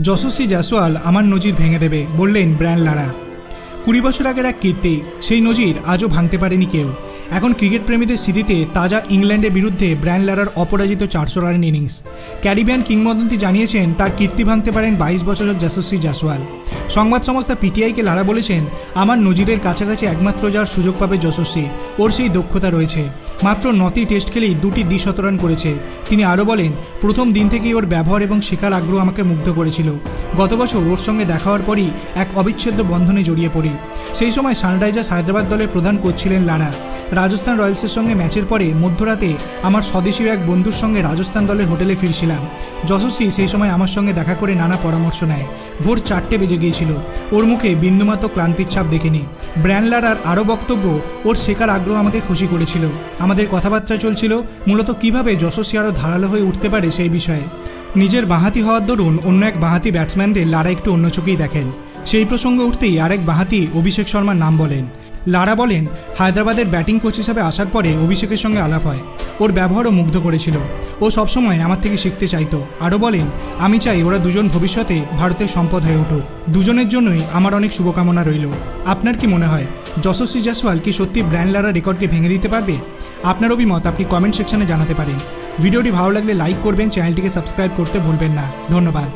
যশস্বী জয়সওয়াল আমার নজির ভেঙে দেবে বললেন ব্রায়ান লারা। 20 বছর আগের এক কীর্তি, সেই নজির আজও ভাঙতে পারেনি কেউ। এখন ক্রিকেট প্রেমীদের স্মৃতিতে তাজা ইংল্যান্ডের বিরুদ্ধে ব্রায়ান লারার অপরাজিত 400 রানের ইনিংস। ক্যারিবিয়ান কিংবদন্তি জানিয়েছেন তার কীর্তি ভাঙতে পারেন 22 বছরের যশস্বী জয়সওয়াল। সংবাদ সংস্থা পিটিআইকে লারা বলেছেন, আমার নজিরের কাছাকাছি একমাত্র যাওয়ার সুযোগ পাবে যশস্বী, ওর সেই দক্ষতা রয়েছে। মাত্র 9টি টেস্ট খেলেই 2টি দ্বিশতরান করেছে। তিনি আরও বলেন, প্রথম দিন থেকেই ওর ব্যবহার এবং শেখার আগ্রহ আমাকে মুগ্ধ করেছিল। গত বছর ওর সঙ্গে দেখা হওয়ার পরই এক অবিচ্ছেদ্য বন্ধনে জড়িয়ে পড়ি। সেই সময় সানরাইজার্স হায়দ্রাবাদ দলের প্রধান কোচ ছিলেন লারা। রাজস্থান রয়্যালসের সঙ্গে ম্যাচের পরে মধ্যরাতে আমার স্বদেশীয় এক বন্ধুর সঙ্গে রাজস্থান দলের হোটেলে ফিরছিলাম। যশস্বী সেই সময় আমার সঙ্গে দেখা করে নানা পরামর্শ নেয়। ভোর 4টে বেজে গিয়েছিল। ওর মুখে বিন্দুমাত্র ক্লান্তির ছাপ দেখেনি। ব্রায়ান লারার আরও বক্তব্য, ওর শেখার আগ্রহ আমাকে খুশি করেছিল। আমাদের কথাবার্তা চলছিল মূলত কিভাবে যশস্বী আরও ধারালো হয়ে উঠতে পারে সেই বিষয়ে। নিজের বাঁহাতি হওয়ার দরুন অন্য এক বাঁহাতি ব্যাটসম্যানদের লারা একটু অন্য চোখেই দেখেন। সেই প্রসঙ্গ উঠতেই আরেক বাঁহাতি অভিষেক শর্মার নাম বলেন। লারা বলেন, হায়দ্রাবাদের ব্যাটিং কোচ হিসাবে আসার পরে অভিষেকের সঙ্গে আলাপ হয়। ওর ব্যবহারও মুগ্ধ করেছিল। ও সবসময় আমার থেকে শিখতে চাইতো। আরও বলেন, আমি চাই ওরা দুজন ভবিষ্যতে ভারতের সম্পদ হয়ে উঠুক। দুজনের জন্যই আমার অনেক শুভকামনা রইল। আপনার কি মনে হয়, যশস্বী জয়সওয়াল কি সত্যি ব্রায়ান লারার রেকর্ডকে ভেঙে দিতে পারবে? আপনার অভিমত আপনি কমেন্ট সেকশনে জানাতে পারেন। ভিডিওটি ভালো লাগলে লাইক করবেন, চ্যানেলটিকে সাবস্ক্রাইব করতে ভুলবেন না। ধন্যবাদ।